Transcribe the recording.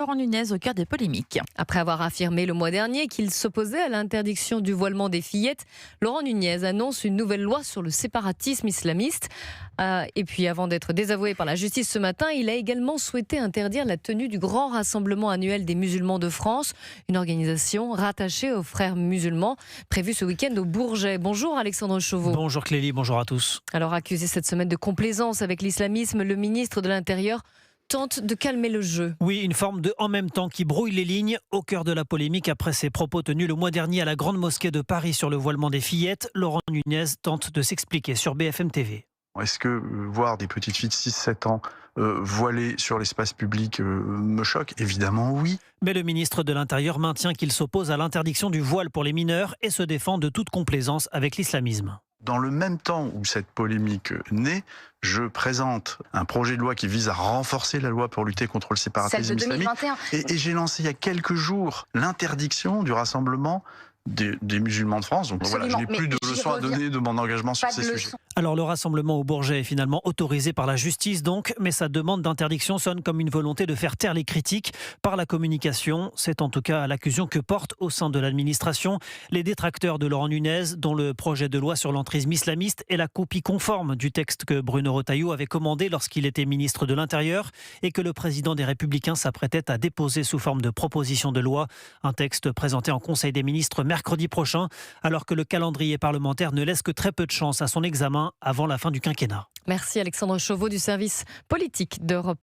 Laurent Nunez au cœur des polémiques. Après avoir affirmé le mois dernier qu'il s'opposait à l'interdiction du voilement des fillettes, Laurent Nunez annonce une nouvelle loi sur le séparatisme islamiste. Et puis avant d'être désavoué par la justice ce matin, il a également souhaité interdire la tenue du grand rassemblement annuel des musulmans de France, une organisation rattachée aux frères musulmans, prévue ce week-end au Bourget. Bonjour Alexandre Chauveau. Bonjour Clélie, bonjour à tous. Alors accusé cette semaine de complaisance avec l'islamisme, le ministre de l'Intérieur tente de calmer le jeu. Oui, une forme de en même temps qui brouille les lignes au cœur de la polémique après ses propos tenus le mois dernier à la Grande Mosquée de Paris sur le voilement des fillettes. Laurent Nunez tente de s'expliquer sur BFM TV. Est-ce que voir des petites filles de 6-7 ans voilées sur l'espace public me choque? Évidemment oui. Mais le ministre de l'Intérieur maintient qu'il s'oppose à l'interdiction du voile pour les mineurs et se défend de toute complaisance avec l'islamisme. Dans le même temps où cette polémique naît, je présente un projet de loi qui vise à renforcer la loi pour lutter contre le séparatisme islamique. Et j'ai lancé il y a quelques jours l'interdiction du rassemblement des musulmans de France. Donc voilà, je n'ai plus de leçons à donner de mon engagement sur ces sujets. Alors le rassemblement au Bourget est finalement autorisé par la justice donc, mais sa demande d'interdiction sonne comme une volonté de faire taire les critiques par la communication. C'est en tout cas l'accusation que portent au sein de l'administration les détracteurs de Laurent Nunez, dont le projet de loi sur l'entrisme islamiste est la copie conforme du texte que Bruno Retailleau avait commandé lorsqu'il était ministre de l'Intérieur et que le président des Républicains s'apprêtait à déposer sous forme de proposition de loi. Un texte présenté en Conseil des ministres mercredi prochain, alors que le calendrier parlementaire ne laisse que très peu de chance à son examen avant la fin du quinquennat. Merci Alexandre Chauveau du service politique d'Europe.